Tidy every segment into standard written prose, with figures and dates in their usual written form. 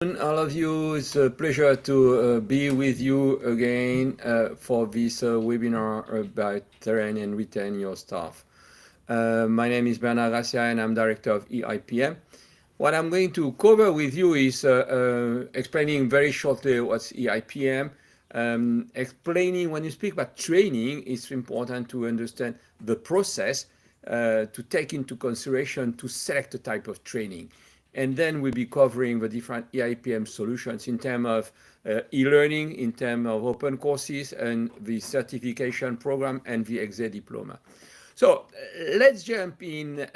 All of you, it's a pleasure to be with you again for this webinar about train and retain your staff. My name is Bernard Gracia and I'm Director of EIPM. What I'm going to cover with you is explaining very shortly what's EIPM, explaining when you speak about training, it's important to understand the process to take into consideration to select the type of training. And then we'll be covering the different EIPM solutions in terms of e-learning, in terms of open courses, and the certification program and the exec diploma. So let's jump in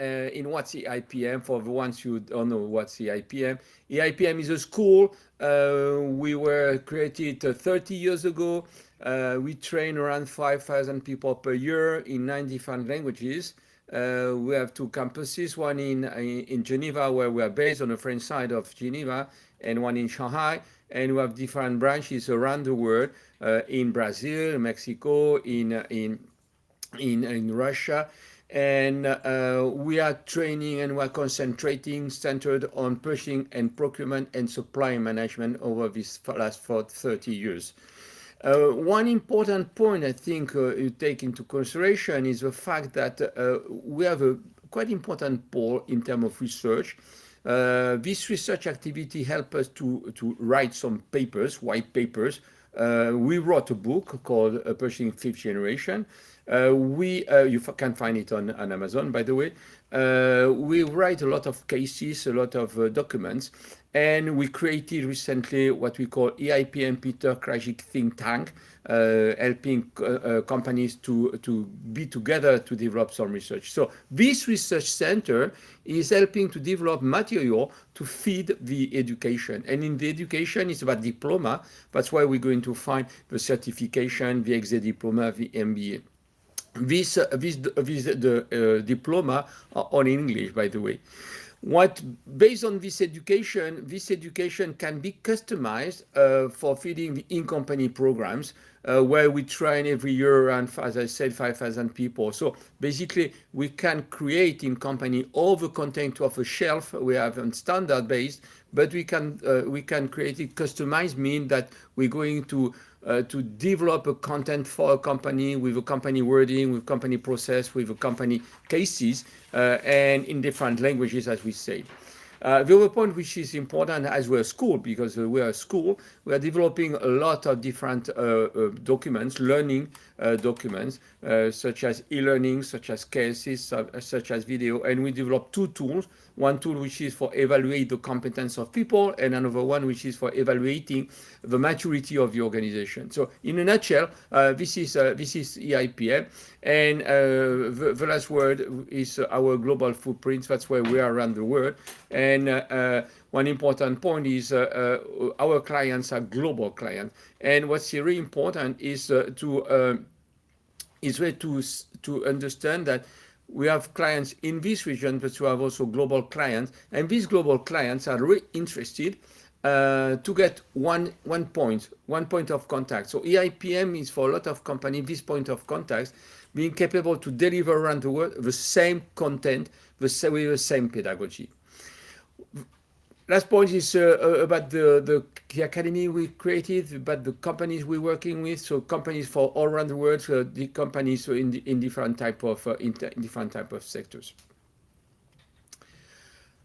what's EIPM for the ones who don't know what's EIPM. EIPM is a school. We were created 30 years ago. We train around 5,000 people per year in 9 different languages. We have 2 campuses, one in Geneva, where we are based on the French side of Geneva, and one in Shanghai. And we have different branches around the world, in Brazil, Mexico, in Russia. And we are training and we're concentrating centered on purchasing and procurement and supply management over this last 30 years. One important point I think you take into consideration is the fact that we have a quite important pole in terms of research. This research activity helps us to write some papers, white papers. We wrote a book called Purchasing 5th Generation. You can find it on Amazon, by the way. We write a lot of cases, a lot of documents, and we created recently what we call EIPM Peter Krajic's think tank, helping companies to be together to develop some research. So this research center is helping to develop material to feed the education. And in the education, it's about diploma. That's why we're going to find the certification, the exec diploma, the MBA. The diploma are all in English, by the way. Based on this education can be customized for feeding the in-company programs, where we train every year around, as I said, 5,000 people. So basically, we can create in company all the content off a shelf. We have on standard based, but we can create it customized, mean that we're going to develop a content for a company with a company wording, with company process, with a company cases, and in different languages, as we say. The other point which is important as we're a school, because we're a school, we are developing a lot of different documents, learning documents, such as e-learning, such as cases, such as video, and we develop 2 tools. One tool which is for evaluate the competence of people, and another one which is for evaluating the maturity of the organization. So in a nutshell, this is EIPM, and the last word is our global footprint. That's where we are around the world. And one important point is our clients are global clients. And what's really important is to understand that we have clients in this region, but we have also global clients. And these global clients are really interested to get one point of contact. So EIPM is for a lot of companies, this point of contact, being capable to deliver around the world the same content with the same pedagogy. Last point is about the academy we created, about the companies we're working with. So companies for all around the world, the companies in different type of sectors.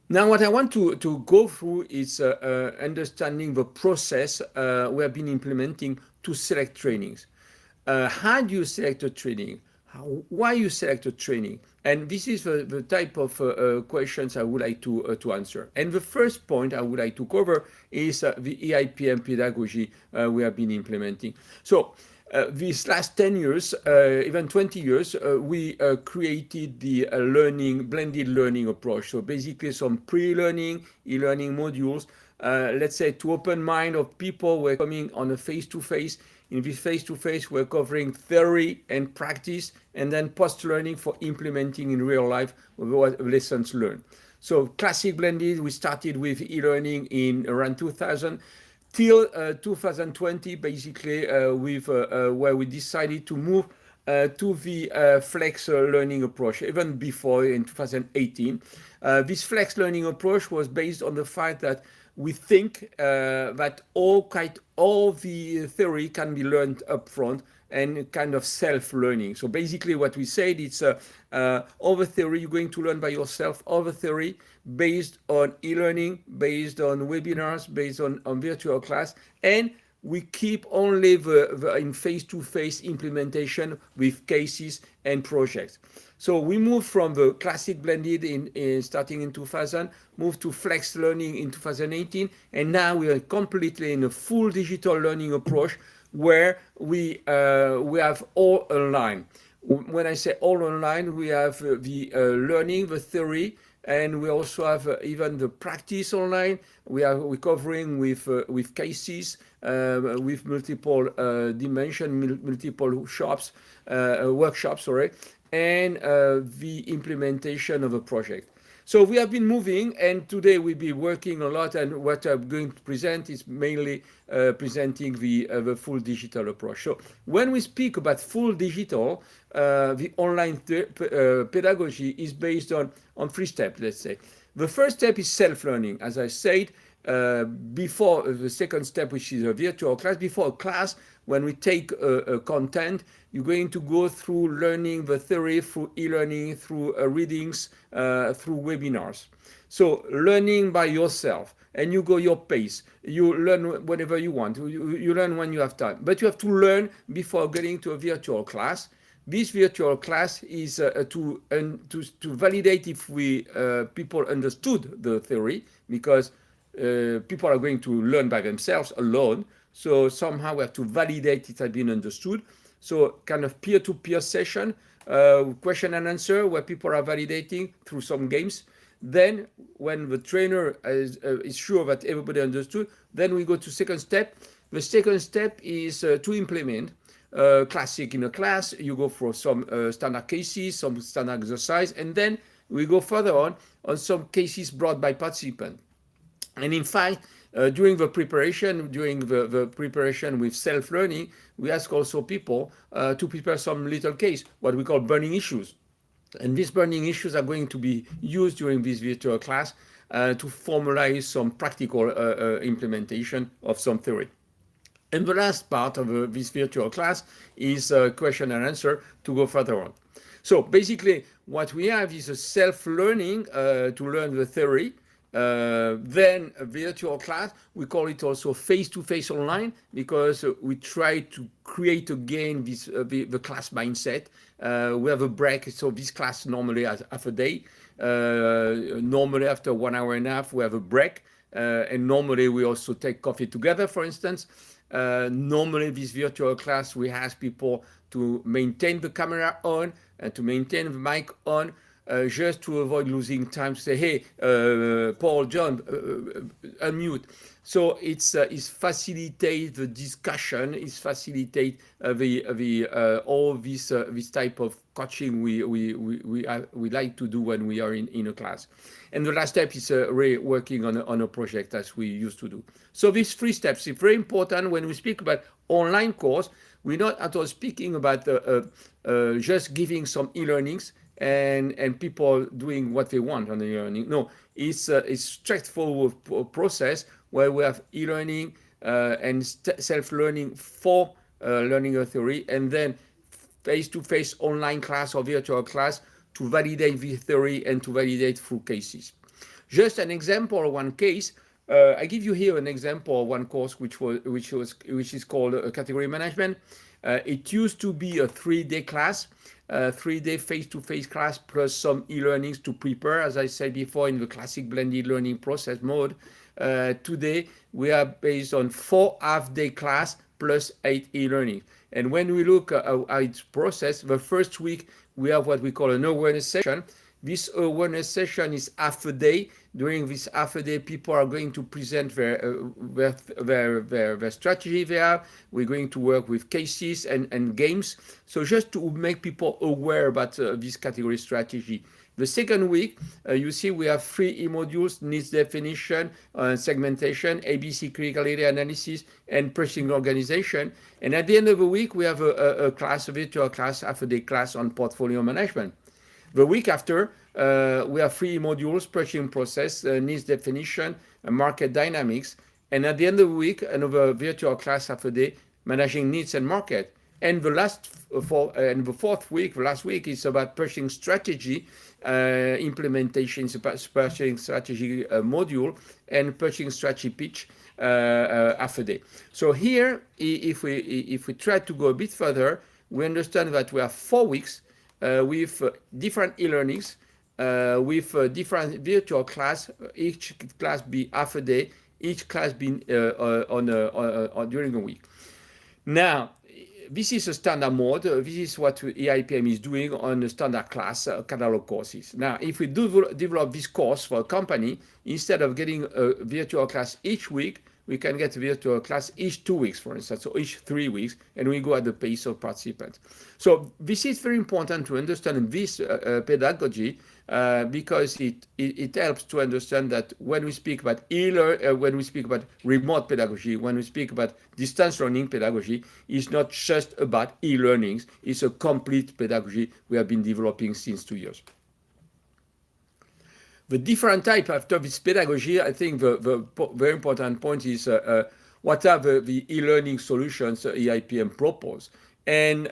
Now, what I want to go through is understanding the process we have been implementing to select trainings. How do you select a training? Why you select a training? And this is the type of questions I would like to answer. And the first point I would like to cover is the EIPM pedagogy we have been implementing. So these last 10 years, even 20 years, we created the blended learning approach. So basically some pre-learning, e-learning modules, let's say to open mind of people who are coming on a face-to-face. In this face-to-face, we're covering theory and practice, and then post-learning for implementing in real life what lessons learned. So classic blended, we started with e-learning in around 2000 till 2020, basically, where we decided to move to the flex learning approach, even before in 2018. This flex learning approach was based on the fact that we think that all the theory can be learned upfront and kind of self-learning. So basically what we said, it's all the theory you're going to learn by yourself, all the theory based on e-learning, based on webinars, based on virtual class, and we keep only the in face-to-face implementation with cases and projects. So we moved from the classic blended starting in 2000, moved to flex learning in 2018, and now we are completely in a full digital learning approach where we have all online. When I say all online, we have the learning, the theory, and we also have even the practice online. We're covering with cases, with multiple dimension, multiple workshops, sorry, and the implementation of a project. So we have been moving, and today we'll be working a lot, and what I'm going to present is mainly presenting the full digital approach. So when we speak about full digital, the online pedagogy is based on 3 steps, let's say. The first step is self-learning. As I said, before the second step, which is a virtual class, before a class, when we take a content, you're going to go through learning the theory, through e-learning, through readings, through webinars. So learning by yourself, and you go your pace. You learn whenever you want. You learn when you have time. But you have to learn before getting to a virtual class. This virtual class is to validate if people understood the theory, because people are going to learn by themselves alone. So somehow we have to validate it has been understood. So kind of peer-to-peer session, question and answer, where people are validating through some games. Then when the trainer is sure that everybody understood, then we go to second step. The second step is to implement. Classic in a class, you go for some standard cases, some standard exercise, and then we go further on some cases brought by participants. And in fact, during the preparation with self-learning, we ask also people to prepare some little case, what we call burning issues. And these burning issues are going to be used during this virtual class to formalize some practical implementation of some theory. And the last part of this virtual class is question and answer to go further on. So basically, what we have is a self-learning to learn the theory. Then a virtual class, we call it also face-to-face online, because we try to create again this the class mindset. We have a break, so this class normally has half a day. Normally after 1 hour and a half, we have a break. And normally we also take coffee together, for instance. Normally this virtual class, we ask people to maintain the camera on and to maintain the mic on, just to avoid losing time. Say, hey, Paul, John, unmute. So it's facilitate the discussion. It's facilitate all this type of coaching we like to do when we are in a class. And the last step is really working on a project, as we used to do. So these 3 steps are very important when we speak about online course. We're not at all speaking about just giving some e-learnings and people doing what they want on the e-learning. No, it's a straightforward process where we have e-learning and self-learning for learning a theory, and then face-to-face online class or virtual class to validate the theory and to validate through cases. Just an example of one case. I give you here an example of one course which is called category management. It used to be a 3-day class, 3-day face-to-face class plus some e-learnings to prepare, as I said before, in the classic blended learning process mode. Today we are based on 4 half-day class plus 8 e-learning. And when we look at its process, the first week we have what we call an awareness session. This awareness session is half a day. During this half a day, people are going to present their strategy they have. We're going to work with cases and games. So just to make people aware about this category strategy. The second week, you see we have 3 e-modules: needs definition, segmentation, ABC critical area analysis, and purchasing organization. And at the end of the week, we have a class, a virtual class, half-a-day class on portfolio management. The week after, we have 3 modules: purchasing process, needs definition, market dynamics. And at the end of the week, another virtual class, half-a-day, managing needs and market. And the fourth week, the last week, is about purchasing strategy, implementation, purchasing strategy module, and purchasing strategy pitch half a day. So here, if we try to go a bit further, we understand that we have 4 weeks with different e-learnings, with different virtual class, each class be half a day, each class being during a week. Now, this is a standard mode. This is what EIPM is doing on the standard class catalog courses. Now, if we develop this course for a company, instead of getting a virtual class each week, we can get a virtual class each 2 weeks, for instance, or each 3 weeks, and we go at the pace of participants. So this is very important to understand this pedagogy because it helps to understand that when we speak about when we speak about remote pedagogy, when we speak about distance learning pedagogy, it's not just about e-learnings, it's a complete pedagogy we have been developing since 2 years. The different type after this pedagogy, I think the very important point is what are the e-learning solutions EIPM propose. And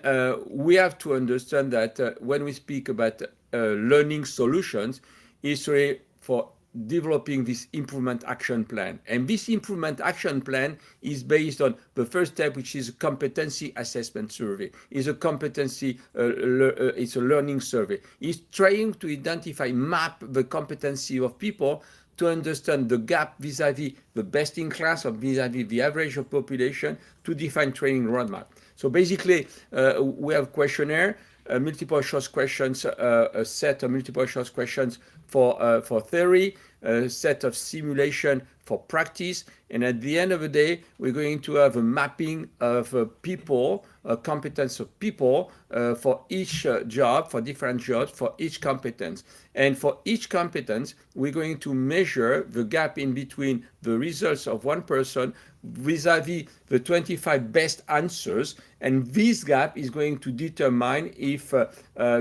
we have to understand that when we speak about learning solutions, it's really for developing this improvement action plan. And this improvement action plan is based on the first step, which is a competency assessment survey. It's a competency, it's a learning survey. It's trying to identify, map the competency of people to understand the gap vis-a-vis the best in class or vis-a-vis the average of population to define training roadmap. So basically, we have questionnaire, multiple choice questions, a set of multiple choice questions for theory, a set of simulation for practice, and at the end of the day, we're going to have a mapping of people, competence of people for each job, for different jobs, for each competence. And for each competence, we're going to measure the gap in between the results of one person vis-a-vis the 25 best answers, and this gap is going to determine if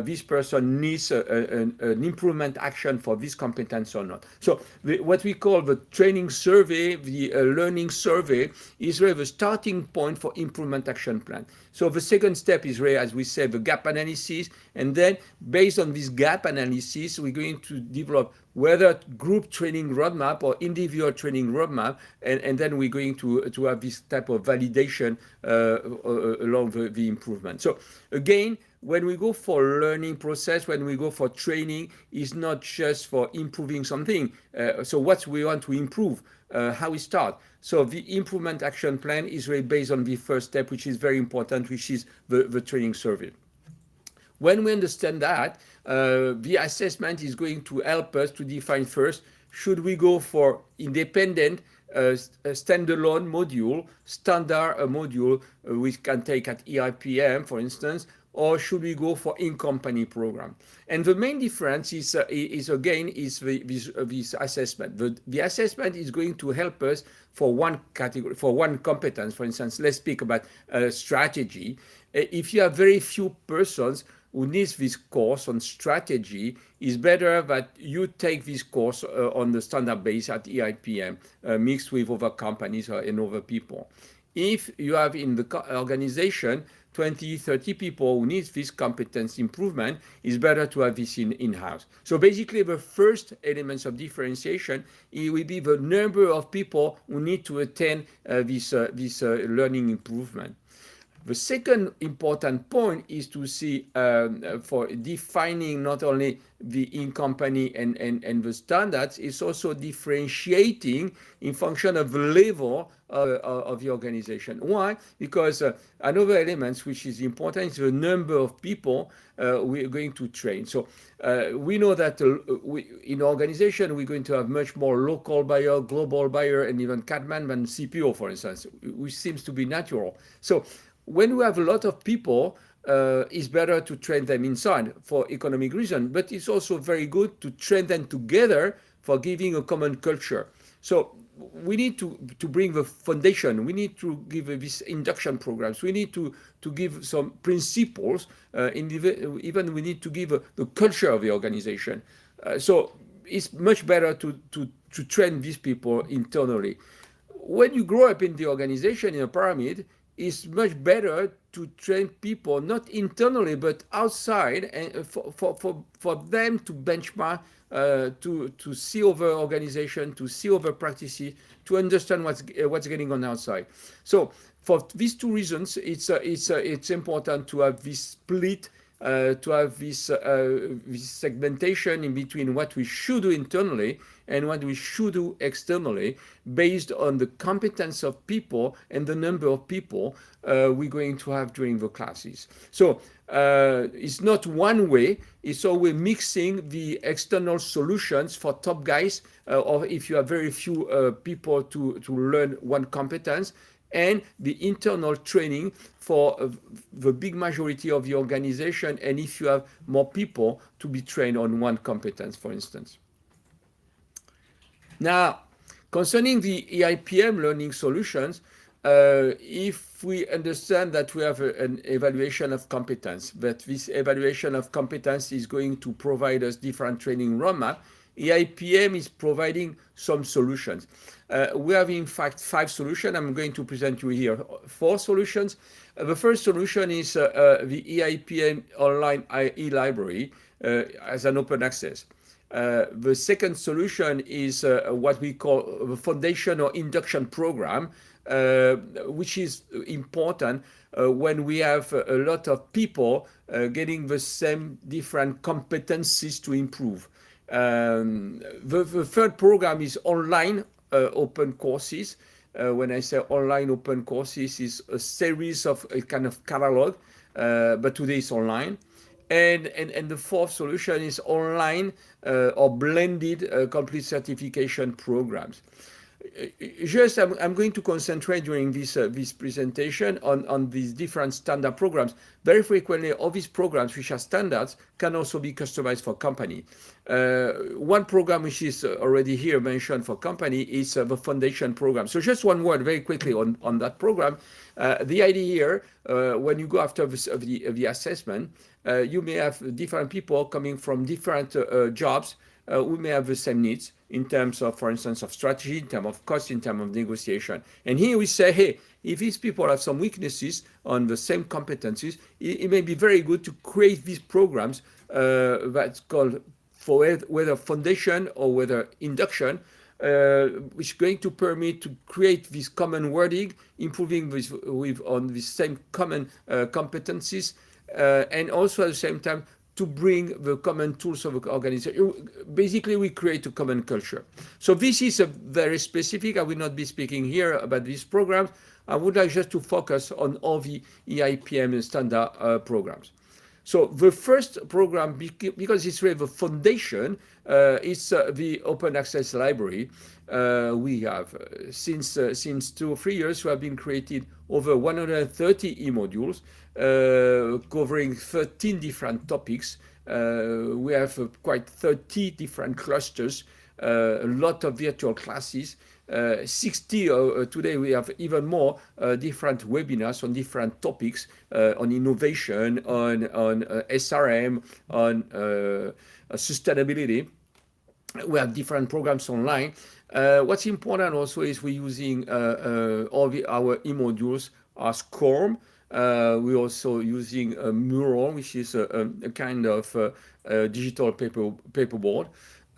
this person needs an improvement action for this competence or not. So what we call the training survey, the learning survey, is really the starting point for improvement action plan. So the second step is really, as we said, the gap analysis, and then based on this gap analysis, we're going to develop whether group training roadmap or individual training roadmap, and then we're going to have this type of validation along the improvement. So again, when we go for learning process, when we go for training, is not just for improving something. So what we want to improve, how we start. So the improvement action plan is really based on the first step, which is very important, which is the training survey. When we understand that, the assessment is going to help us to define first, should we go for independent a standalone module, standard module we can take at EIPM, for instance, or should we go for in-company program? And the main difference is again this assessment. The assessment is going to help us for one category, for one competence. For instance, let's speak about strategy. If you have very few persons who needs this course on strategy, is better that you take this course on the standard base at EIPM, mixed with other companies and other people. If you have in the organization 20, 30 people who need this competence improvement, it's better to have this in-house. So basically, the first elements of differentiation, it will be the number of people who need to attend this learning improvement. The second important point is to see for defining not only the in-company and the standards, it's also differentiating in function of the level of the organization. Why? Because another element which is important is the number of people we're going to train. So we know that in organization, we're going to have much more local buyer, global buyer, and even CADMAN than CPO, for instance, which seems to be natural. So when we have a lot of people, it's better to train them inside for economic reason, but it's also very good to train them together for giving a common culture. So we need to bring the foundation. We need to give these induction programs. We need to give some principles. Even we need to give the culture of the organization. So it's much better to train these people internally. When you grow up in the organization in a pyramid, it's much better to train people not internally but outside, and for them to benchmark, to see over organization, to see over practices, to understand what's going on outside. So for these two reasons, it's important to have this split, to have this segmentation in between what we should do internally and what we should do externally, based on the competence of people and the number of people we're going to have during the classes. So it's not one way, it's always mixing the external solutions for top guys, or if you have very few people to learn one competence, and the internal training for the big majority of the organization, and if you have more people, to be trained on one competence, for instance. Now, concerning the EIPM learning solutions, if we understand that we have an evaluation of competence, that this evaluation of competence is going to provide us different training roadmap, EIPM is providing some solutions. We have in fact 5 solutions. I'm going to present you here 4 solutions. The first solution is the EIPM online e-library as an open access. The second solution is what we call the foundation or induction program, which is important when we have a lot of people getting the same different competencies to improve. The third program is online open courses. When I say online open courses, is a series of a kind of catalog, but today it's online. And the fourth solution is online or blended complete certification programs. Just I'm going to concentrate during this presentation on these different standard programs. Very frequently, all these programs, which are standards, can also be customized for company. One program which is already here mentioned for company is the foundation program. So just one word very quickly on that program. The idea here, when you go after the assessment, you may have different people coming from different jobs who may have the same needs in terms of, for instance, of strategy, in terms of cost, in terms of negotiation. And here we say, hey, if these people have some weaknesses on the same competencies, it may be very good to create these programs that's called, for whether foundation or whether induction, which is going to permit to create this common wording, improving on the same common competencies, and also at the same time to bring the common tools of the organization. Basically, we create a common culture. So this is a very specific. I will not be speaking here about these programs. I would like just to focus on all the EIPM standard programs. So the first program, because it's really the foundation, is the open access library. We have, since 2 or 3 years, we have been created over 130 e-modules covering 13 different topics. We have quite 30 different clusters, a lot of virtual classes, 60, today we have even more different webinars on different topics, on innovation, on SRM, on sustainability. We have different programs online. What's important also is we're using all our e-modules as Chrome. We're also using Mural, which is a kind of digital paperboard.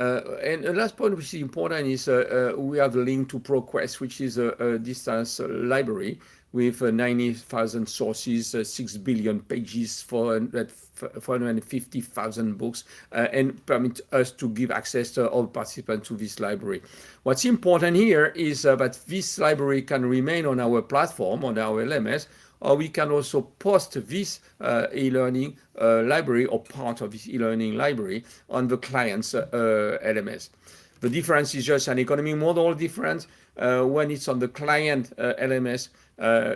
And the last point which is important is we have a link to ProQuest, which is a distance library with 90,000 sources, 6 billion pages, 450,000 books, and permit us to give access to all participants to this library. What's important here is that this library can remain on our platform, on our LMS, or we can also post this e-learning library or part of this e-learning library on the client's LMS. The difference is just an economic model difference. When it's on the client LMS,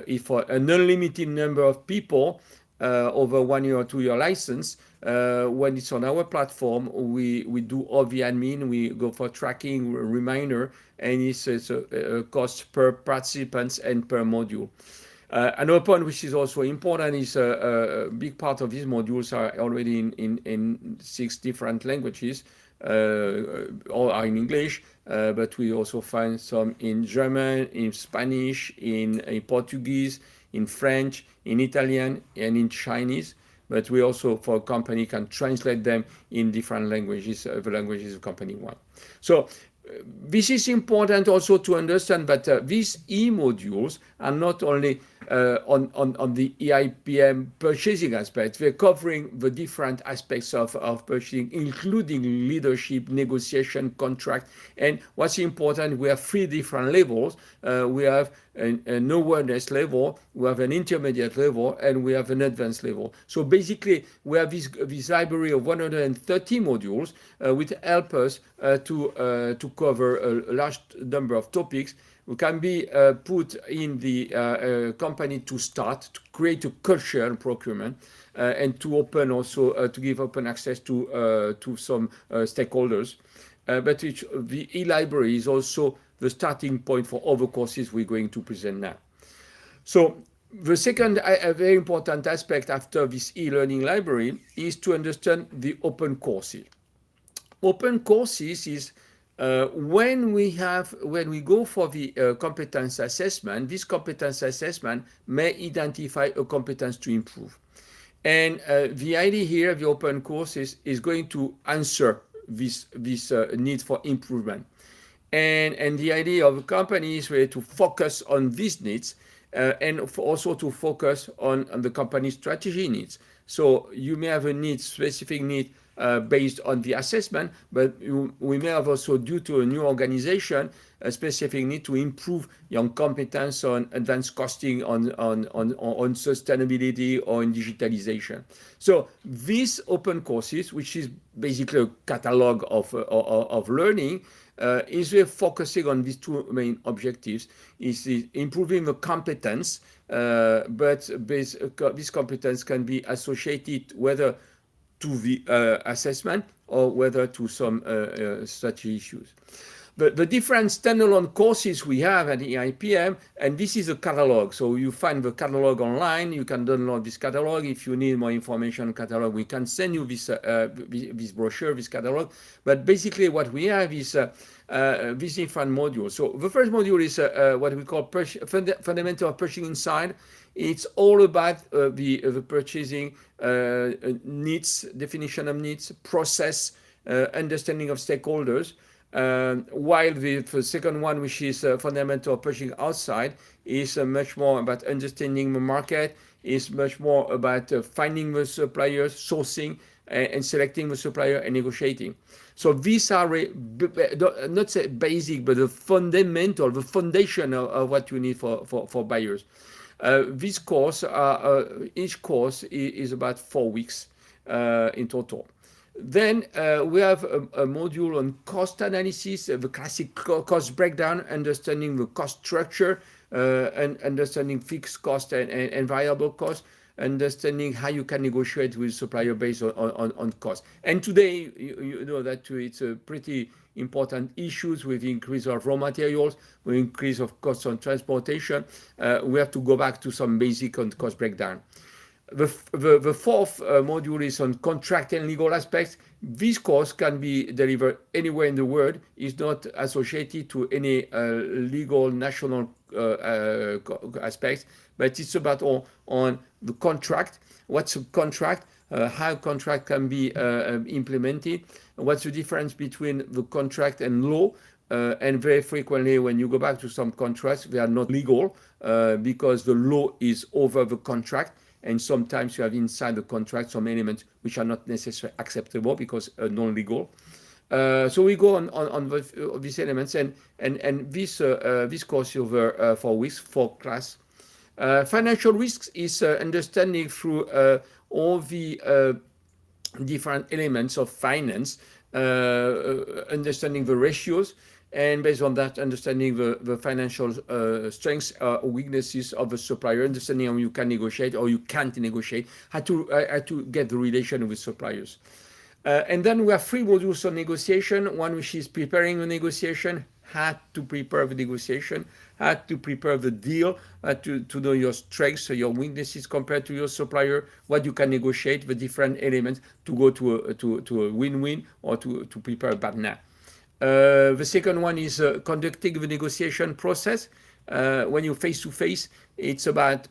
if for an unlimited number of people, over 1 year or 2 year license, when it's on our platform, we do all the admin, we go for tracking, reminder, and it's a cost per participants and per module. Another point which is also important is a big part of these modules are already in 6 different languages, all are in English, but we also find some in German, in Spanish, in Portuguese, in French, in Italian, and in Chinese. But we also, for a company, can translate them in different languages, the languages the company want. So this is important also to understand that these e-modules are not only on the EIPM purchasing aspect, they're covering the different aspects of purchasing, including leadership, negotiation, contract. And what's important, we have 3 different levels. We have an awareness level, we have an intermediate level, and we have an advanced level. So basically, we have this library of 130 modules which help us to cover a large number of topics. We can be put in the company to start, to create a culture in procurement, and to open also, to give open access to some stakeholders. But the e-library is also the starting point for all the courses we're going to present now. So the second very important aspect after this e-learning library is to understand the open courses. Open courses is when we go for the competence assessment, this competence assessment may identify a competence to improve. And the idea here, the open courses, is going to answer this need for improvement. And the idea of a company is really to focus on these needs and also to focus on the company's strategy needs. So you may have a need, specific need, based on the assessment, but we may have also, due to a new organization, a specific need to improve your competence on advanced costing, on sustainability, or in digitalization. So these open courses, which is basically a catalog of learning, is really focusing on these 2 main objectives: is improving the competence, but this competence can be associated whether to the assessment or whether to some such issues. The different standalone courses we have at EIPM, and this is a catalog. So you find the catalog online, you can download this catalog. If you need more information on catalog, we can send you this brochure, this catalog. But basically what we have is these different modules. So the first module is what we call fundamental purchasing insight. It's all about the purchasing needs, definition of needs, process, understanding of stakeholders. While the second one, which is fundamental purchasing outside, is much more about understanding the market, is much more about finding the suppliers, sourcing, and selecting the supplier and negotiating. So these are not say basic, but the fundamental, the foundation of what you need for buyers. This course, each course is about 4 weeks in total. Then we have a module on cost analysis, the classic cost breakdown, understanding the cost structure, and understanding fixed cost and variable cost, understanding how you can negotiate with supplier based on cost. And today, you know that it's a pretty important issues with the increase of raw materials, with increase of costs on transportation. We have to go back to some basic on cost breakdown. The fourth module is on contract and legal aspects. This course can be delivered anywhere in the world. It's not associated to any legal national aspects, but it's about on the contract. What's a contract? How a contract can be implemented? What's the difference between the contract and law? And very frequently, when you go back to some contracts, they are not legal because the law is over the contract. And sometimes you have inside the contract some elements which are not necessarily acceptable because non-legal. So we go on these elements, and this course over 4 weeks, 4 class. Financial risks is understanding through all the different elements of finance, understanding the ratios, and based on that, understanding the financial strengths or weaknesses of the supplier, understanding how you can negotiate or you can't negotiate, how to get the relation with suppliers. And then we have 3 modules on negotiation. One which is preparing the negotiation, how to prepare the negotiation, how to prepare the deal, to know your strengths, your weaknesses compared to your supplier, what you can negotiate, the different elements to go to a win-win or to prepare a partner. The second one is conducting the negotiation process. When you're face to face, it's about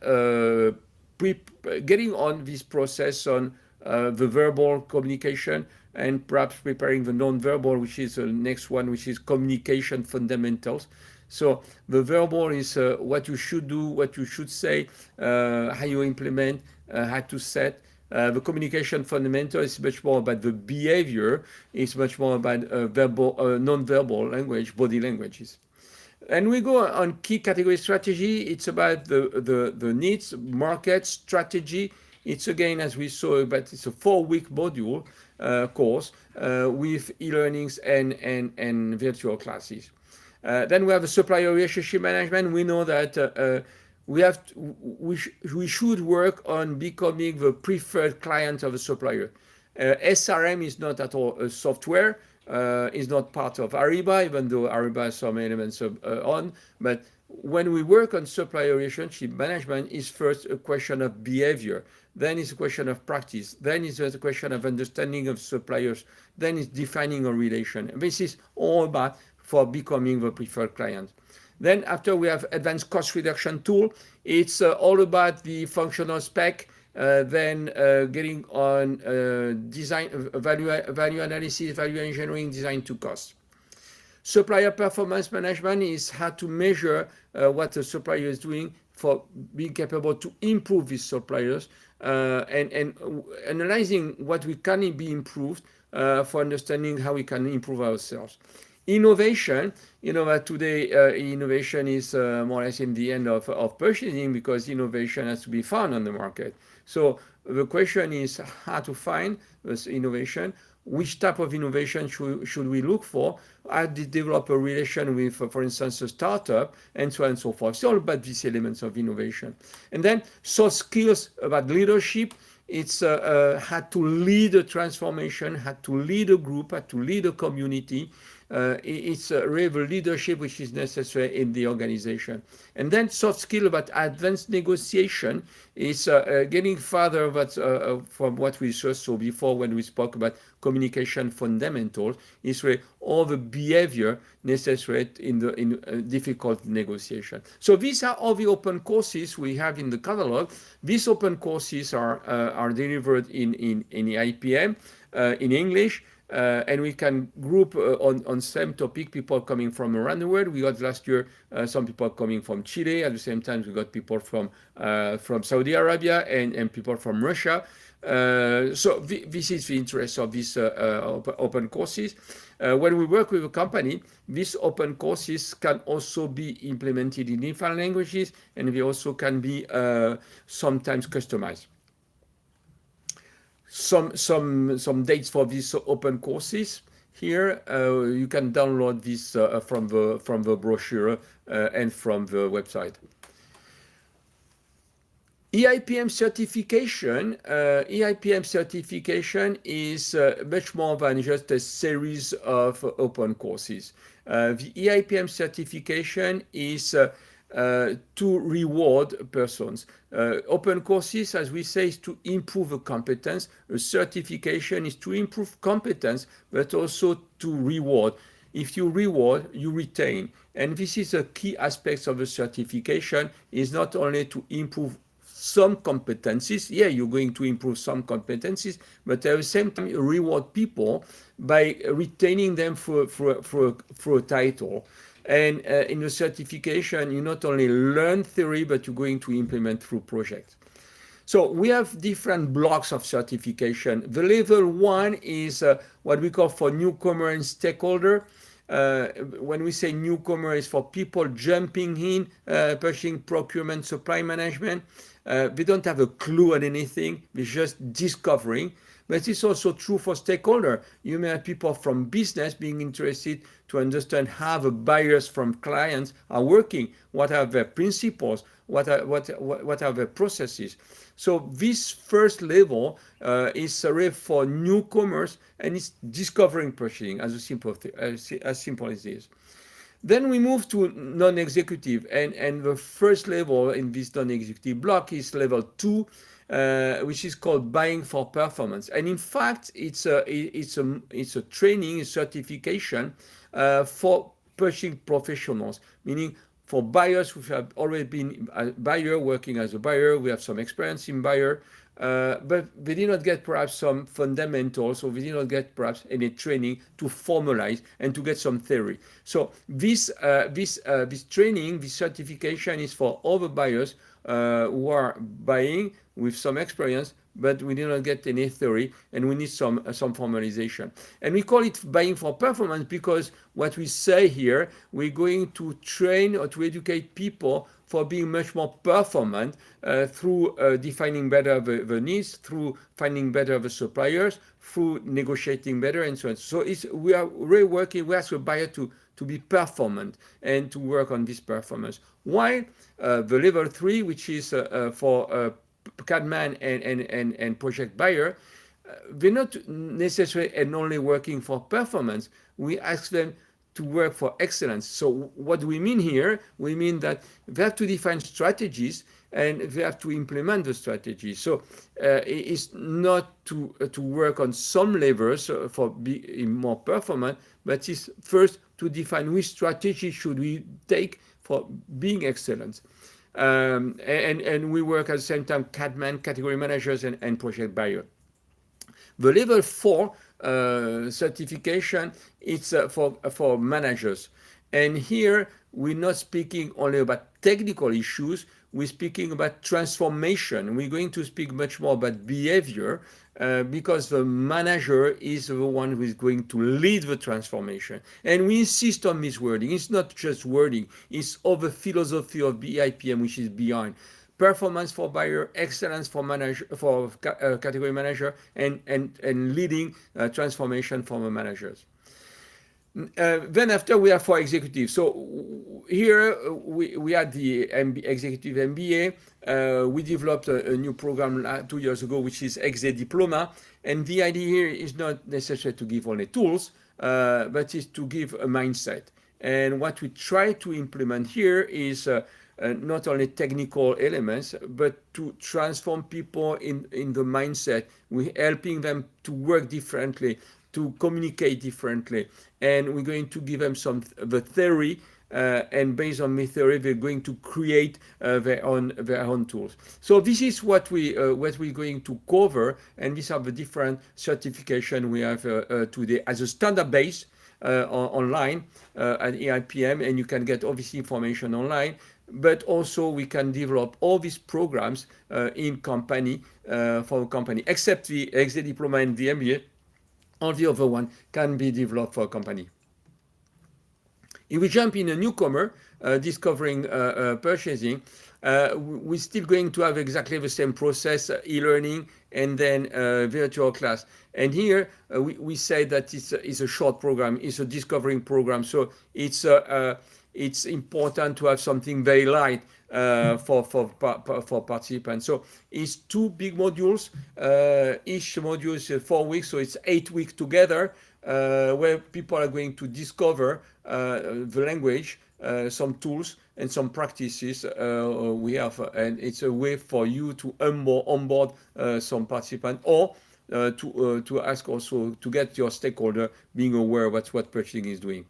getting on this process on the verbal communication and perhaps preparing the non-verbal, which is the next one, which is communication fundamentals. So the verbal is what you should do, what you should say, how you implement, how to set. The communication fundamental is much more about the behavior. It's much more about verbal, non-verbal language, body languages. And we go on key category strategy. It's about the needs, market, strategy. It's again, as we saw, but it's a 4-week module course with e-learnings and virtual classes. Then we have a supplier relationship management. We know that we should work on becoming the preferred client of a supplier. SRM is not at all a software. Is not part of Ariba, even though Ariba has some elements on. But when we work on supplier relationship management, is first a question of behavior. Then it's a question of practice. Then it's a question of understanding of suppliers. Then it's defining a relation. This is all about for becoming the preferred client. Then after we have advanced cost reduction tool, it's all about the functional spec, then getting on design, value analysis, value engineering, design to cost. Supplier performance management is how to measure what the supplier is doing for being capable to improve these suppliers, and analyzing what we can be improved for understanding how we can improve ourselves. Innovation, today innovation is more or less in the end of purchasing, because innovation has to be found on the market. So the question is how to find this innovation, which type of innovation should we look for, how to develop a relation with, for instance, a startup, and so on and so forth. It's all about these elements of innovation. And then soft skills about leadership. It's how to lead a transformation, how to lead a group, how to lead a community. It's really the leadership which is necessary in the organization. And then soft skill about advanced negotiation is getting further from what we just saw before when we spoke about communication fundamentals. Is really all the behavior necessary in difficult negotiation. So these are all the open courses we have in the catalog. These open courses are delivered in EIPM in English. And we can group on same topic people coming from around the world. We got last year some people coming from Chile. At the same time, we got people from Saudi Arabia and people from Russia. So this is the interest of these open courses. When we work with a company, these open courses can also be implemented in different languages, and they also can be sometimes customized. Some dates for these open courses. Here you can download this from the brochure and from the website. EIPM certification. EIPM certification is much more than just a series of open courses. The EIPM certification is to reward persons. Open courses, as we say, is to improve a competence. A certification is to improve competence, but also to reward. If you reward, you retain. And this is a key aspect of a certification, is not only to improve some competencies. Yeah, you're going to improve some competencies, but at the same time, you reward people by retaining them for a title. And in the certification, you not only learn theory, but you're going to implement through projects. So we have different blocks of certification. The level 1 is what we call for newcomer and stakeholder. When we say newcomer, it's for people jumping in, purchasing, procurement, supply management. They don't have a clue on anything. They're just discovering. but it's also true for stakeholder. You may have people from business being interested to understand how the buyers from clients are working, what are their principles, what are their processes. So this first level is really for newcomers, and it's discovering purchasing as simple as this. Then we move to non-executive, and the first level in this non-executive block is level 2, which is called buying for performance. And in fact, it's a training, a certification for purchasing professionals, meaning for buyers who have already been a buyer, working as a buyer, we have some experience in buyer, but they did not get perhaps some fundamentals, or they did not get perhaps any training to formalize and to get some theory. So this training, this certification is for all the buyers who are buying with some experience, but we did not get any theory, and we need some formalization. And we call it buying for performance because what we say here, we're going to train or to educate people for being much more performant through defining better the needs, through finding better the suppliers, through negotiating better, and so on. So we are really working, we ask the buyer to be performant and to work on this performance. While the level 3, which is for CADman and project buyer, they're not necessarily and only working for performance. We ask them to work for excellence. So what do we mean here? We mean that they have to define strategies and they have to implement the strategy. So it's not to work on some levels for being more performant, but it's first to define which strategy should we take for being excellent. And we work at the same time CADman, category managers, and project buyer. The level 4 certification, it's for managers. And here we're not speaking only about technical issues, we're speaking about transformation. We're going to speak much more about behavior because the manager is the one who is going to lead the transformation. And we insist on this wording. It's not just wording, it's all the philosophy of the EIPM which is behind. Performance for buyer, excellence for manager, for category manager, and leading transformation for the managers. Then after we have for executive. So here we had the executive MBA. We developed a new program 2 years ago, which is Exec Diploma. And the idea here is not necessarily to give only tools, but is to give a mindset. And what we try to implement here is not only technical elements, but to transform people in the mindset. We're helping them to work differently, to communicate differently, and we're going to give them the theory, and based on the theory, they're going to create their own tools. So this is what we're going to cover, and these are the different certification we have today as a standard base online at EIPM, and you can get all this information online. But also we can develop all these programs in company for a company, except the Exec Diploma and the MBA. All the other one can be developed for a company. If we jump in a newcomer, discovering purchasing, we're still going to have exactly the same process, e-learning and then virtual class. And here we say that it's a short program, it's a discovering program. So it's important to have something very light for participants. So it's 2 big modules. Each module is 4 weeks, so it's 8 weeks together, where people are going to discover the language, some tools, and some practices we have. And it's a way for you to onboard some participants, or to ask also to get your stakeholder being aware of what purchasing is doing.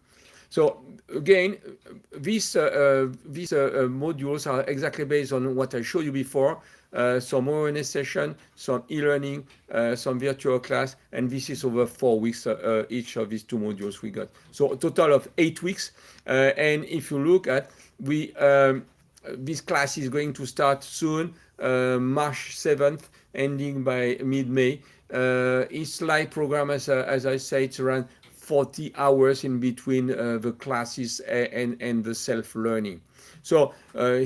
So again, these modules are exactly based on what I showed you before, some awareness session, some e-learning, some virtual class, and this is over 4 weeks, each of these 2 modules we got. So a total of 8 weeks. And if you look at, this class is going to start soon, March 7th, ending by mid-May. Each live program, as I say, it's around 40 hours in between the classes and the self-learning. So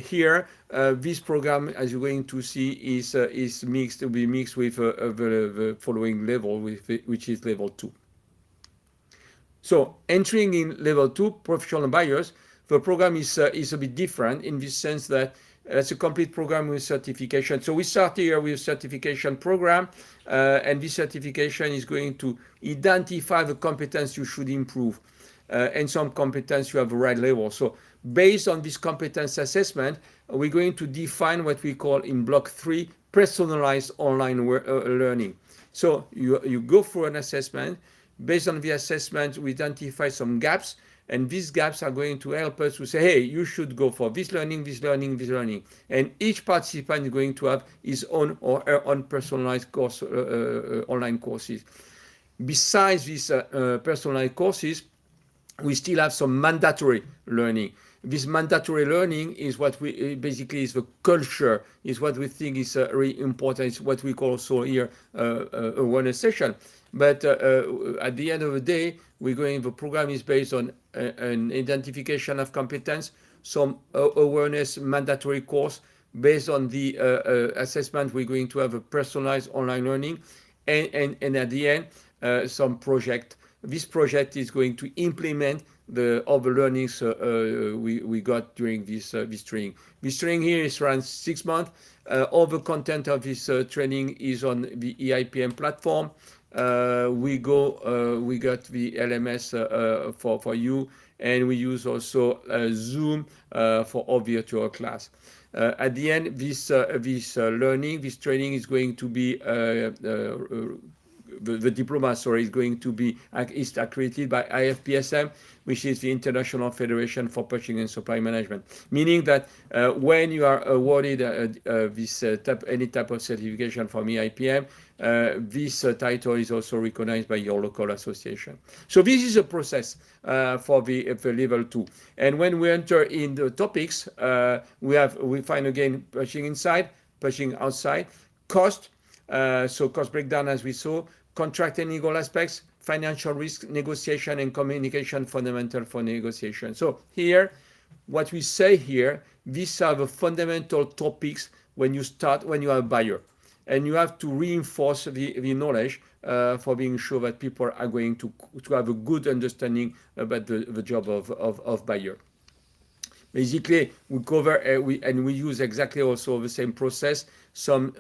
here, this program, as you're going to see, is mixed to be mixed with the following level, which is level 2. So entering in level 2, professional buyers, the program is a bit different in the sense that it's a complete program with certification. So we start here with certification program, and this certification is going to identify the competence you should improve, and some competence you have the right level. So based on this competence assessment, we're going to define what we call in block 3 personalized online learning. So you go through an assessment. Based on the assessment, we identify some gaps, and these gaps are going to help us to say, hey, you should go for this learning, this learning, this learning. And each participant is going to have his own or her own personalized course, online courses. Besides these personalized courses, we still have some mandatory learning. This mandatory learning is what we basically is the culture, is what we think is really important. It's what we call also here awareness session. But at the end of the day, the program is based on an identification of competence, some awareness mandatory course. Based on the assessment, we're going to have a personalized online learning, and at the end, some project. This project is going to implement all the learnings we got during this training. This training here is around 6 months. All the content of this training is on the EIPM platform. We got the LMS for you, and we use also Zoom for our virtual class. At the end, this training is going to be the diploma, is going to be accredited by IFPSM, which is the International Federation for Purchasing and Supply Management. Meaning that when you are awarded any type of certification from EIPM, this title is also recognized by your local association. So this is a process for the level 2. And when we enter in the topics, we find again purchasing inside, purchasing outside, cost. So cost breakdown, as we saw, contract and legal aspects, financial risk, negotiation, and communication fundamental for negotiation. So here, what we say here, these are the fundamental topics when you are a buyer. And you have to reinforce the knowledge for being sure that people are going to have a good understanding about the job of buyer. Basically, we cover and we use exactly also the same process, some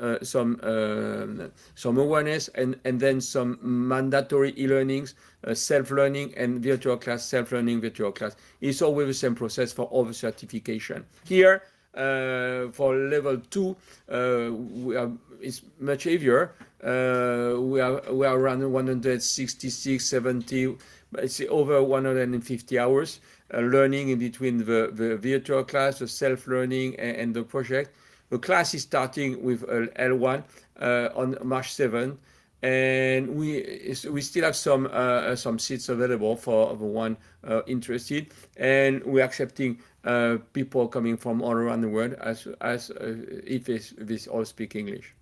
awareness, and then some mandatory e-learnings, self-learning, and virtual class, self-learning, virtual class. It's always the same process for all the certification. Here, for level 2, it's much heavier. We are around 166, 70, it's over 150 hours. Learning in between the virtual class, the self-learning, and the project. The class is starting with L1 on March 7th, and we still have some seats available for the one interested, and we're accepting people coming from all around the world as if they all speak English.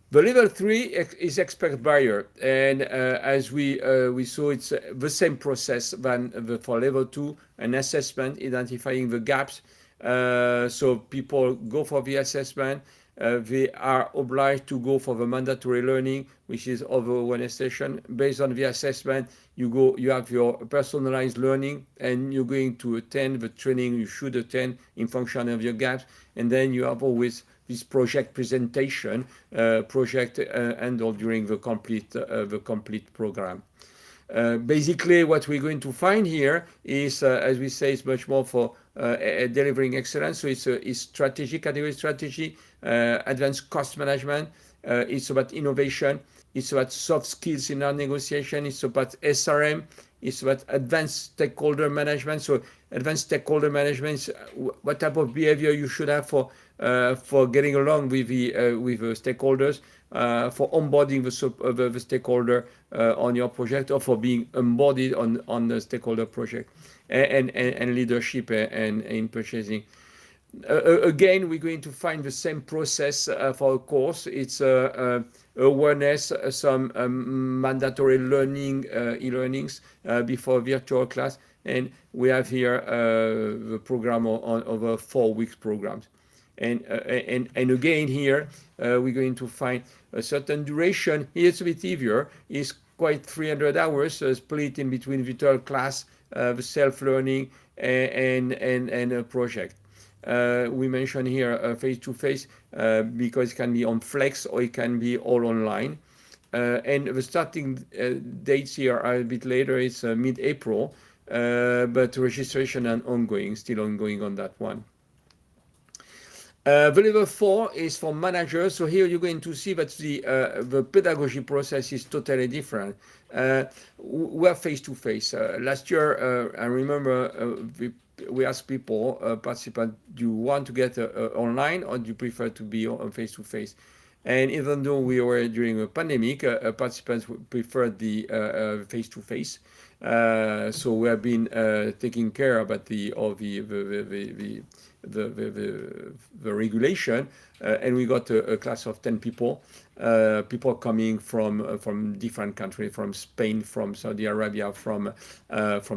The level 3 is expert buyer, and as we saw, it's the same process than for level 2, an assessment, identifying the gaps. So people go for the assessment. They are obliged to go for the mandatory learning, which is over one session. Based on the assessment, you have your personalized learning, and you're going to attend the training you should attend in function of your gaps. And then you have always this project presentation, project handled during the complete program. Basically, what we're going to find here is, as we say, it's much more for delivering excellence. So it's strategy, category strategy, advanced cost management. It's about innovation. It's about soft skills in our negotiation. It's about SRM. It's about advanced stakeholder management. So advanced stakeholder management is what type of behavior you should have for getting along with the stakeholders, for onboarding the stakeholder on your project, or for being embodied on the stakeholder project, and leadership and in purchasing. Again, we're going to find the same process for a course. It's awareness, some mandatory learning, e-learnings before virtual class, and we have here the program on over 4 weeks programs. And again here we're going to find a certain duration. Here it's a bit easier. It's quite 300 hours split in between virtual class, the self-learning, and a project. We mention here face-to-face because it can be on Flex or it can be all online. And the starting dates here are a bit later. It's mid-April, but registration and still ongoing on that one. The level 4 is for managers. So here you're going to see that the pedagogy process is totally different. We're face-to-face. Last year, I remember we asked people, participants, do you want to get online or do you prefer to be on face-to-face? And even though we were during a pandemic, participants preferred the face-to-face. So we have been taking care about the regulation, and we got a class of 10 people, people coming from different countries, from Spain, from Saudi Arabia, from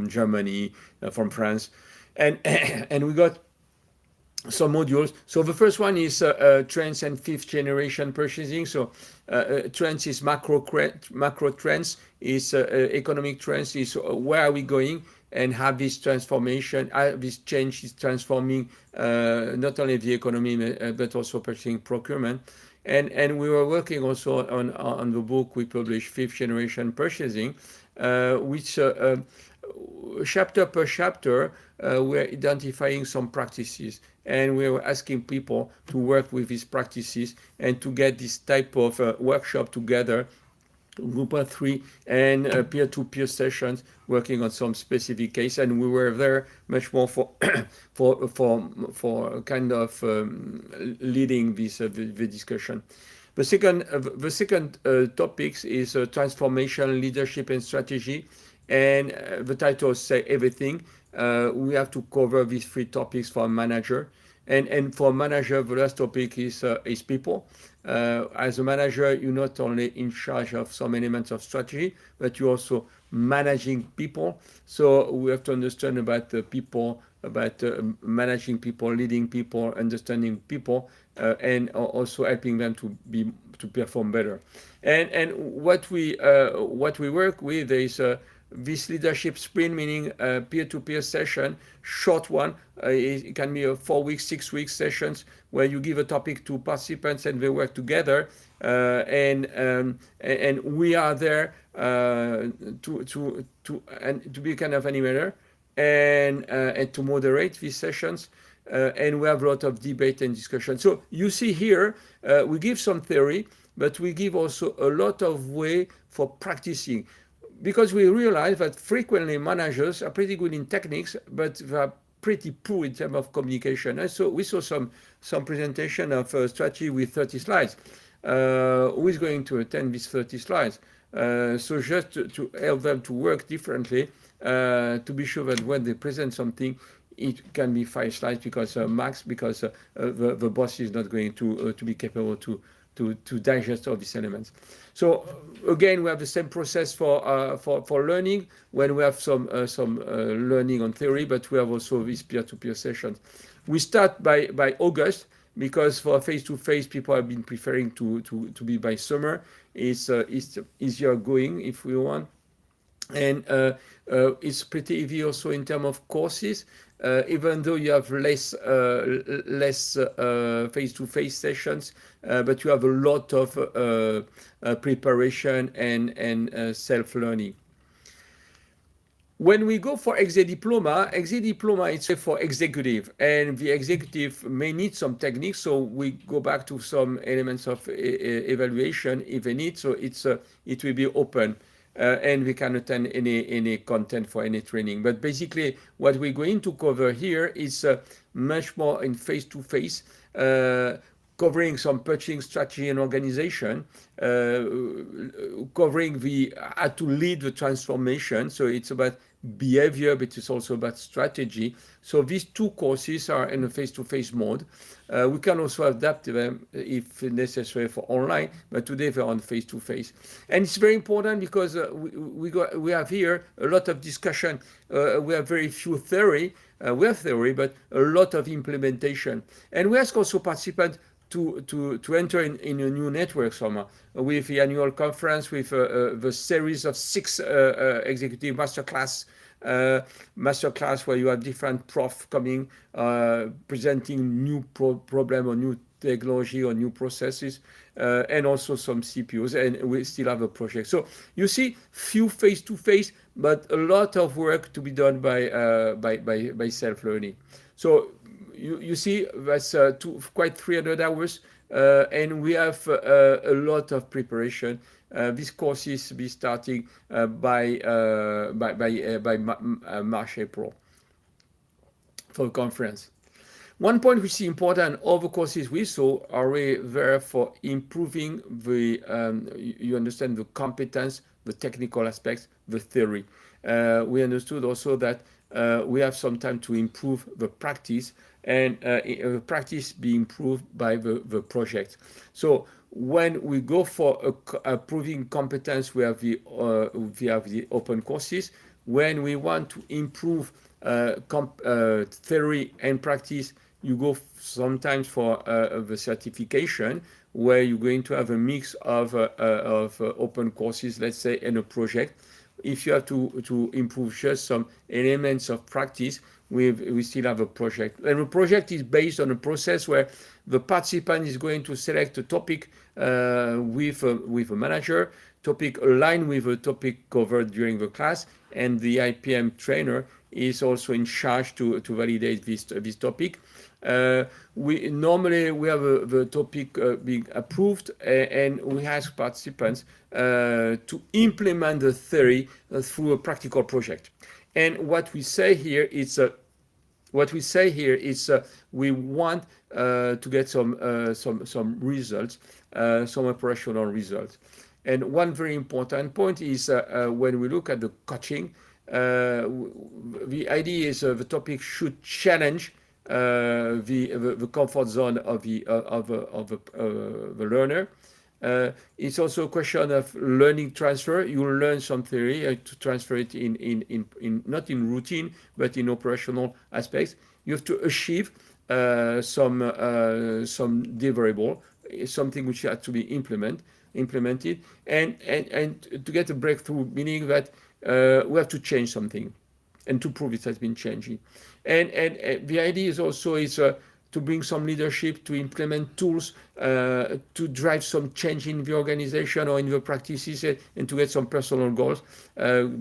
Germany, from France, and and we got some modules. So the first one is trends and fifth generation purchasing. So trends is macro trends, is economic trends, is where are we going, and how this transformation, this change is transforming not only the economy but also purchasing, procurement. And we were working also on the book we published, Fifth Generation Purchasing, which chapter per chapter we're identifying some practices, and we were asking people to work with these practices and to get this type of workshop together, group of 3 and peer-to-peer sessions working on some specific case. And we were there much more for for kind of leading this the discussion. The second topics is transformation, leadership, and strategy. And the title say everything. We have to cover these 3 topics for a manager. And for a manager, the last topic is people. As a manager, you're not only in charge of some elements of strategy, but you're also managing people. So we have to understand about the people, about managing people, leading people, understanding people, and also helping them to perform better. And what we work with is this leadership sprint, meaning peer-to-peer session, short one. It can be a 4 weeks, 6 weeks sessions where you give a topic to participants and they work together. And we are there to be kind of animator and to moderate these sessions. And we have a lot of debate and discussion. So you see here, we give some theory, but we give also a lot of way for practicing. Because we realize that frequently managers are pretty good in techniques, but they are pretty poor in terms of communication. And so we saw some presentation of strategy with 30 slides. Who is going to attend these 30 slides? So just to help them to work differently, to be sure that when they present something, it can be 5 slides because max, because the boss is not going to be capable to digest all these elements. So again, we have the same process for learning when we have some learning on theory, but we have also these peer-to-peer sessions. We start by August because for face-to-face, people have been preferring to be by summer. It's easier going if we want. And it's pretty easy also in terms of courses, even though you have less face-to-face sessions, but you have a lot of preparation and self-learning. When we go for Exec Diploma is for executive, and the executive may need some techniques, so we go back to some elements of evaluation if they need, so it will be open. And we can attend any content for any training. But basically, what we're going to cover here is much more in face-to-face, covering some purchasing strategy and organization, covering how to lead the transformation. So it's about behavior, but it's also about strategy. So these two courses are in a face-to-face mode. We can also adapt them if necessary for online, but today they're on face-to-face. And it's very important because we have here a lot of discussion. We have very few theory. We have theory, but a lot of implementation. And we ask also participants to enter in a new network somehow with the annual conference, with the series of 6 executive masterclass where you have different prof coming, presenting new problem or new technology or new processes, and also some CPOs, and we still have a project. So you see, few face-to-face, but a lot of work to be done by self-learning. So you see, that's quite 300 hours, and we have a lot of preparation. These courses will be starting by March, April for the conference. One point which is important, all the courses we saw are really there for improving the, you understand, the competence, the technical aspects, the theory. We understood also that we have some time to improve the practice, and practice be improved by the project. So when we go for proving competence, we have the open courses. When we want to improve theory and practice, you go sometimes for the certification, where you're going to have a mix of open courses, let's say, and a project. If you have to improve just some elements of practice, we still have a project. And a project is based on a process where the participant is going to select a topic with a manager, topic aligned with a topic covered during the class, and the IPM trainer is also in charge to validate this topic. Normally we have the topic being approved, and we ask participants to implement the theory through a practical project. And what we say here is we want to get some results, some operational results. And one very important point is when we look at the coaching, the idea is the topic should challenge the comfort zone of the learner. It's also a question of learning transfer. You will learn some theory to transfer it in not in routine, but in operational aspects. You have to achieve some deliverable, something which has to be implemented, and to get a breakthrough, meaning that we have to change something, and to prove it has been changing. And the idea is also to bring some leadership, to implement tools, to drive some change in the organization or in the practices, and to get some personal goals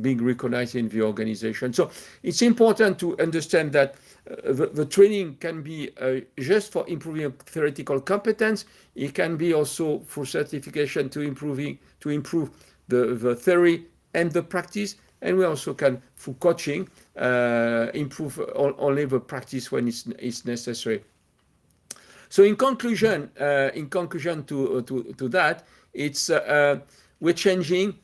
being recognized in the organization. So it's important to understand that the training can be just for improving theoretical competence. It can be also for certification to improve the theory and the practice. And we also can, through coaching, improve only the practice when it's necessary. So in conclusion to that, it's we're changing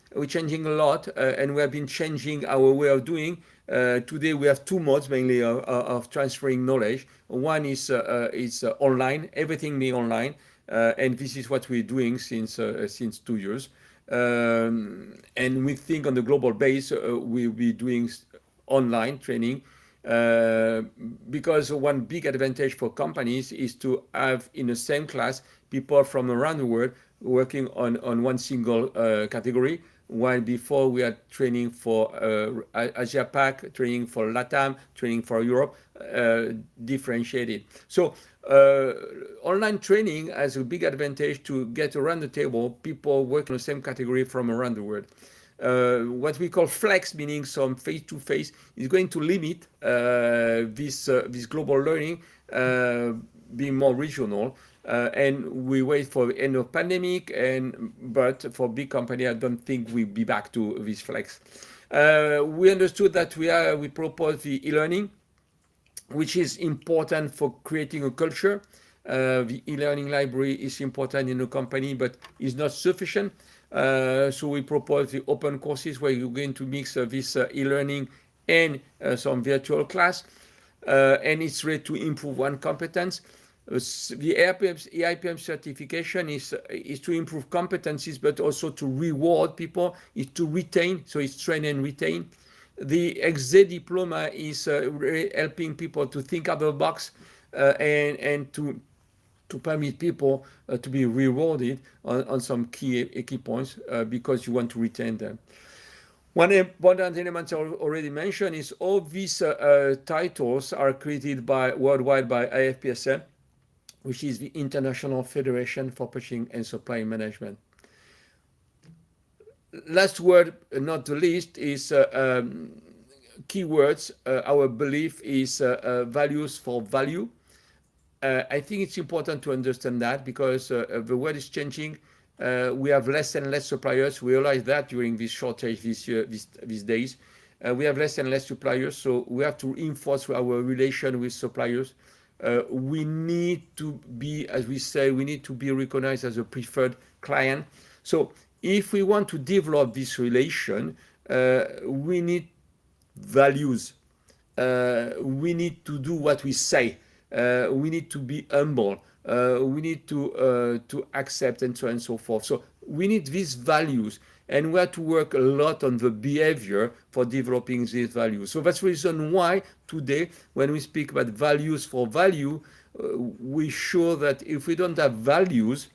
a lot, and we have been changing our way of doing. Today we have two modes mainly of transferring knowledge. One is online, everything being online, and this is what we're doing since 2 years. And we think on the global base we'll be doing online training, because one big advantage for companies is to have in the same class people from around the world working on one single category, while before we had training for Asia Pac, training for LATAM, training for Europe, differentiated. So online training has a big advantage to get around the table people working in the same category from around the world. What we call flex, meaning some face-to-face, is going to limit this global learning being more regional. And we wait for the end of pandemic, but for big company, I don't think we'll be back to this flex. We understood that we propose the e-learning, which is important for creating a culture. The e-learning library is important in a company, but is not sufficient. So we propose the open courses where you're going to mix this e-learning and some virtual class, and it's ready to improve one competence. The EIPM certification is to improve competencies, but also to reward people, is to retain, so it's train and retain. The Exec Diploma is really helping people to think out of the box and to permit people to be rewarded on some key points because you want to retain them. One important element I already mentioned is all these titles are created worldwide by IFPSM, which is the International Federation for Purchasing and Supply Management. Last word, not the least, is keywords. Our belief is values for value. I think it's important to understand that because the world is changing. We have less and less suppliers. We realize that during this shortage these days. We have less and less suppliers, so we have to reinforce our relation with suppliers. We need to be, as we say, we need to be recognized as a preferred client. So if we want to develop this relation, we need values. We need to do what we say. We need to be humble. We need to accept and so on and so forth. So we need these values, and we have to work a lot on the behavior for developing these values. So that's the reason why today, when we speak about values for value, we show that if we don't have values,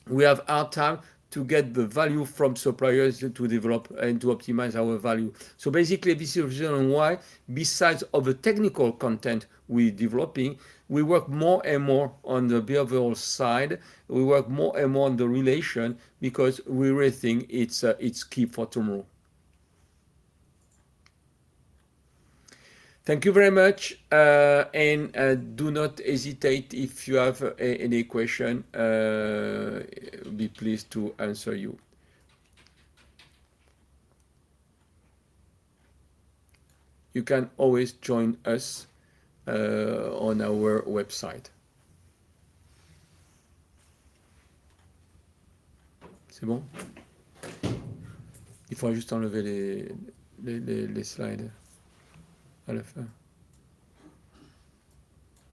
we have hard time to get the value from suppliers to develop and to optimize our value. So basically, this is the reason why, besides of the technical content we're developing, we work more and more on the behavioral side. We work more and more on the relation because we really think it's key for tomorrow. Thank you very much, and do not hesitate if you have any question. Be pleased to answer you. You can always join us on our website. C'est bon? Il faut juste enlever les slides à la fin.